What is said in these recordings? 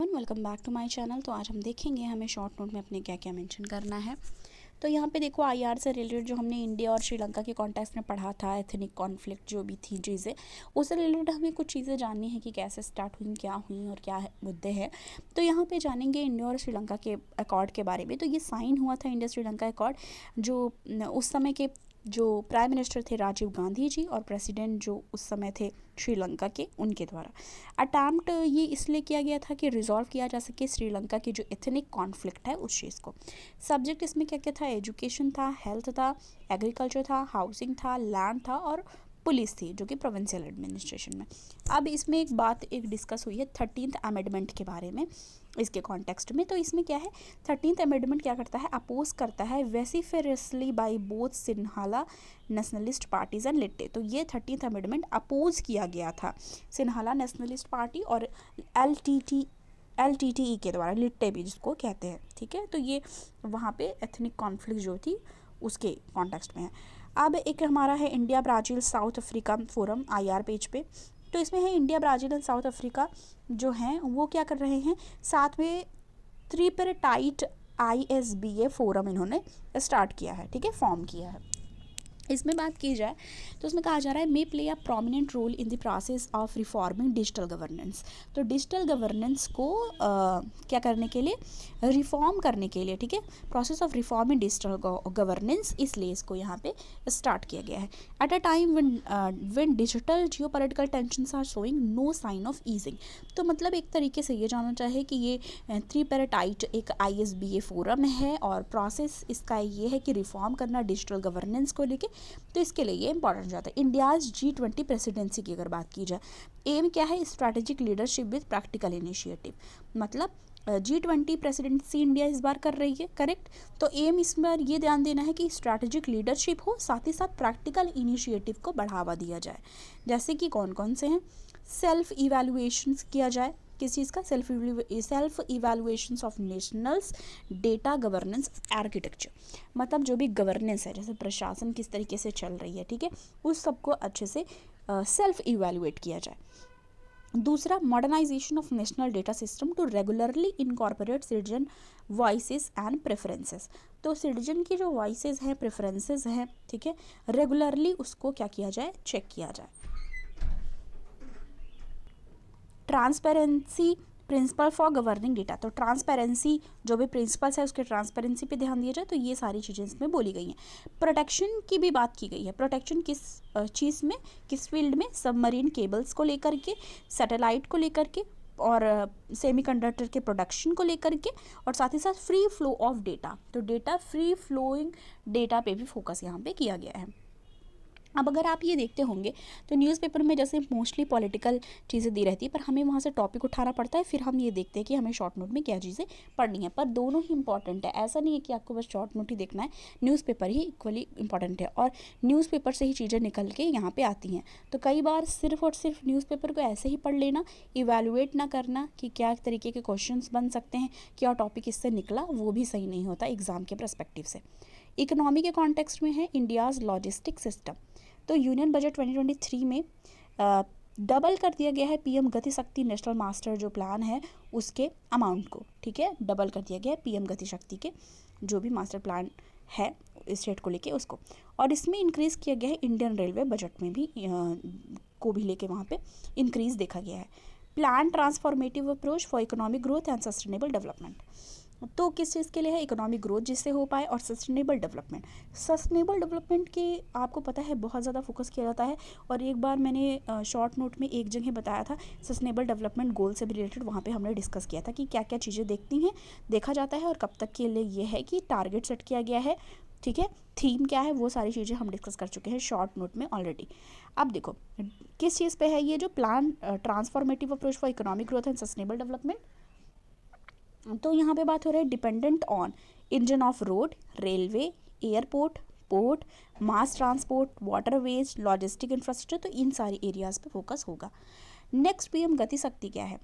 Everyone, welcome back to my channel. तो आज हम देखेंगे हमें शॉर्ट नोट में अपने क्या क्या मेंशन करना है। तो यहाँ पे देखो आईआर से रिलेटेड जो हमने इंडिया और श्रीलंका के कॉन्टेक्स्ट में पढ़ा था, एथनिक कॉन्फ्लिक्ट जो भी थी चीज़ें, उससे रिलेटेड हमें कुछ चीज़ें जाननी है कि कैसे स्टार्ट हुई, क्या हुई और क्या मुद्दे हैं। तो यहाँ पे जानेंगे इंडिया और श्रीलंका के अकॉर्ड के बारे में। तो ये साइन हुआ था इंडिया श्रीलंका अकॉर्ड, जो उस समय के जो प्राइम मिनिस्टर थे राजीव गांधी जी और प्रेसिडेंट जो उस समय थे श्रीलंका के, उनके द्वारा अटैम्प्ट ये इसलिए किया गया था कि रिजॉल्व किया जा सके श्रीलंका की जो एथनिक कॉन्फ्लिक्ट है उस चीज़ को। सब्जेक्ट इसमें क्या क्या था? एजुकेशन था, हेल्थ था, एग्रीकल्चर था, हाउसिंग था, लैंड था और पुलिस थी जो कि प्रोविंशियल एडमिनिस्ट्रेशन में। अब इसमें एक डिस्कस हुई है 13th अमेंडमेंट के बारे में इसके कॉन्टेक्स्ट में। तो इसमें क्या है, 13th अमेंडमेंट क्या करता है, अपोज करता है vociferously by both Sinhala nationalist parties and LTTE. तो ये 13th अमेंडमेंट अपोज किया गया था सिन्हाला नेशनलिस्ट पार्टी और LTTE के द्वारा, लिट्टे भी जिसको कहते हैं, ठीक है। तो ये वहाँ पे एथनिक कॉन्फ्लिक्ट जो थी उसके कॉन्टेक्स्ट में है। अब एक हमारा है India Brazil south Africa forum IR page पे। तो इसमें है India Brazil and south Africa जो हैं वो क्या कर रहे हैं, साथ में त्रिपेरेटाइट ISBA फोरम इन्होंने स्टार्ट किया है, ठीक है, फॉर्म किया है। इसमें बात की जाए तो उसमें कहा जा रहा है may play a prominent role in the process of reforming digital governance. तो डिजिटल गवर्नेंस को क्या करने के लिए, रिफॉर्म करने के लिए, ठीक है, process of reforming digital governance, इसलिए इसको यहाँ पे स्टार्ट किया गया है। At a time when digital geopolitical tensions are showing no sign of easing. तो मतलब एक तरीके से ये जानना चाहे कि ये त्रिपेरेटाइट एक ISBA फोरम है और प्रोसेस इसका ये है कि रिफॉर्म करना डिजिटल गवर्नेंस को लेके। तो इसके लिए ये इंपॉर्टेंट हो जाता है। इंडियाज़ G20 प्रेसिडेंसी की अगर बात की जाए, एम क्या है, strategic leadership with practical initiative. मतलब G20 प्रेसिडेंसी इंडिया इस बार कर रही है, करेक्ट। तो एम इस बार ये ध्यान देना है कि स्ट्रैटेजिक लीडरशिप हो, साथ ही साथ प्रैक्टिकल इनिशिएटिव को बढ़ावा दिया जाए। जैसे कि कौन कौन से हैं, सेल्फ इवैल्यूएशन किया जाए, किस चीज़ का, self evaluations of nationals data governance architecture. मतलब जो भी गवर्नेंस है, जैसे प्रशासन किस तरीके से चल रही है, ठीक है, उस सबको अच्छे से सेल्फ इवैल्यूएट किया जाए। दूसरा, modernization of national data system to regularly incorporate citizen voices and preferences. तो सिटीजन की जो वॉइसेस हैं, प्रेफरेंसेस हैं, ठीक है, रेगुलरली उसको क्या किया जाए, चेक किया जाए। Transparency principle for governing data. तो ट्रांसपेरेंसी जो भी प्रिंसिपल्स है उसके ट्रांसपेरेंसी पे ध्यान दिया जाए। तो ये सारी चीज़ें इसमें बोली गई हैं। प्रोटेक्शन की भी बात की गई है। प्रोटेक्शन किस चीज़ में, किस फील्ड में, सबमरीन केबल्स को लेकर के, सैटेलाइट को लेकर के और सेमीकंडक्टर के प्रोडक्शन को लेकर के, और साथ ही साथ फ्री फ्लो ऑफ डेटा। तो डेटा फ्री फ्लोइंग डेटा पे भी फोकस यहाँ पे किया गया है। अब अगर आप ये देखते होंगे तो न्यूज़पेपर में जैसे मोस्टली पॉलिटिकल चीज़ें दी रहती है, पर हमें वहाँ से टॉपिक उठाना पड़ता है, फिर हम ये देखते हैं कि हमें शॉर्ट नोट में क्या चीज़ें पढ़नी है। पर दोनों ही इंपॉर्टेंट है, ऐसा नहीं है कि आपको बस शॉर्ट नोट ही देखना है, न्यूज़पेपर ही इक्वली इंपॉर्टेंट है और न्यूज़पेपर से ही चीज़ें निकल के यहाँ पर आती हैं। तो कई बार सिर्फ और सिर्फ न्यूज़पेपर को ऐसे ही पढ़ लेना, इवेलुएट ना करना कि क्या तरीके के क्वेश्चन बन सकते हैं, क्या टॉपिक इससे निकला, वो भी सही नहीं होता एग्ज़ाम के परस्पेक्टिव से। इकोनॉमी के कॉन्टेक्स्ट में है इंडियाज़ लॉजिस्टिक सिस्टम। तो यूनियन बजट 2023 में डबल कर दिया गया है PM गति शक्ति नेशनल मास्टर जो प्लान है उसके अमाउंट को, ठीक है, डबल कर दिया गया है PM गति शक्ति के जो भी मास्टर प्लान है स्टेट को लेके उसको। और इसमें इंक्रीज़ किया गया है इंडियन रेलवे बजट में भी को भी लेके वहाँ पे इंक्रीज़ देखा गया है। Plan transformative approach for economic growth and sustainable development. तो किस चीज़ के लिए है, इकोनॉमिक ग्रोथ जिससे हो पाए और सस्टेनेबल डेवलपमेंट। सस्टेनेबल डेवलपमेंट के आपको पता है बहुत ज़्यादा फोकस किया जाता है, और एक बार मैंने शॉर्ट नोट में एक जगह बताया था सस्टेनेबल डेवलपमेंट गोल से भी रिलेटेड, वहाँ पे हमने डिस्कस किया था कि क्या क्या चीज़ें देखा जाता है और कब तक के लिए ये है कि टारगेट सेट किया गया है, ठीक है, थीम क्या है, वो सारी चीज़ें हम डिस्कस कर चुके हैं शॉर्ट नोट में ऑलरेडी। अब देखो किस चीज़ पे है ये जो plan transformative approach for economic growth and sustainable development. तो यहाँ पे बात हो रहा है dependent on engine of road, railway, airport, port, mass transport, waterways, logistic infrastructure. तो इन सारी एरियाज़ पे फोकस होगा। नेक्स्ट PM गति शक्ति क्या है,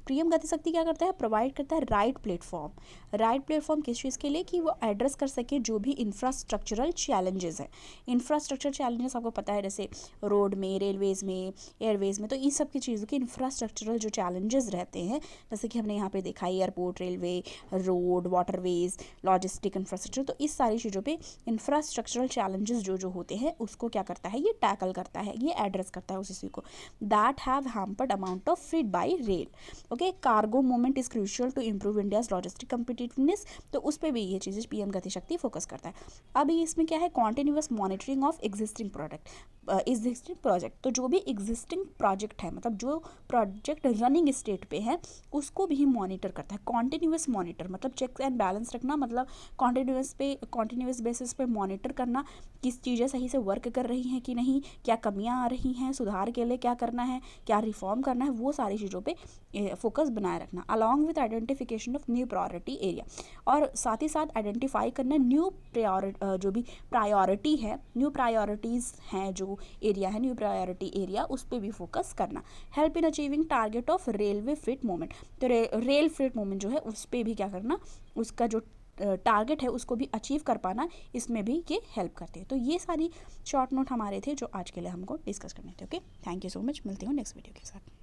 पीएम गति शक्ति क्या करता है, प्रोवाइड करता है राइट प्लेटफॉर्म किस चीज़ के लिए, कि वो एड्रेस कर सके जो भी इंफ्रास्ट्रक्चरल चैलेंजेस है। इंफ्रास्ट्रक्चर चैलेंजेस आपको पता है, जैसे रोड में, रेलवेज़ में, एयरवेज़ में, तो इन सब की चीज़ों के इंफ्रास्ट्रक्चरल जो चैलेंजेस रहते हैं, जैसे कि हमने यहाँ पे देखा airport, railway, road, waterways, logistic infrastructure, तो इस सारी चीज़ों पे इंफ्रास्ट्रक्चरल चैलेंजेस जो होते हैं उसको क्या करता है, ये टैकल करता है, ये एड्रेस करता है उस इश्यू को। That have hampered amount of freight by rail. Okay, cargo movement is crucial to improve India's logistic competitiveness, तो उस पर भी ये चीज़ें पीएम गति शक्ति फोकस करता है। अब इसमें क्या है, continuous monitoring of existing project, तो जो भी एग्जिस्टिंग प्रोजेक्ट है, मतलब जो प्रोजेक्ट रनिंग स्टेट पे है उसको भी मॉनिटर करता है। कॉन्टिन्यूअस मॉनिटर मतलब चेक एंड बैलेंस रखना, मतलब कॉन्टिन्यूअस बेसिस पे मॉनिटर करना, किस चीज़ें सही से वर्क कर रही हैं कि नहीं, क्या कमियां आ रही हैं, सुधार के लिए क्या करना है, क्या रिफॉर्म करना है, वो सारी चीज़ों पे फोकस बनाए रखना। Along with identification of new priority area, और साथ ही साथ आइडेंटिफाई करना न्यू जो भी प्रायोरिटी है, न्यू प्रायोरिटीज़ हैं, जो एरिया है न्यू प्रायोरिटी एरिया, उस पर भी फोकस करना। Help in achieving target of railway freight movement, तो रेल फ्रीट मूवमेंट जो है उस पर भी क्या करना, उसका जो टारगेट है उसको भी अचीव कर पाना, इसमें भी ये हेल्प करते हैं। तो ये सारी शॉर्ट नोट हमारे थे जो आज के लिए हमको डिस्कस करने थे। Okay, thank you so much, मिलते हो नेक्स्ट वीडियो के साथ।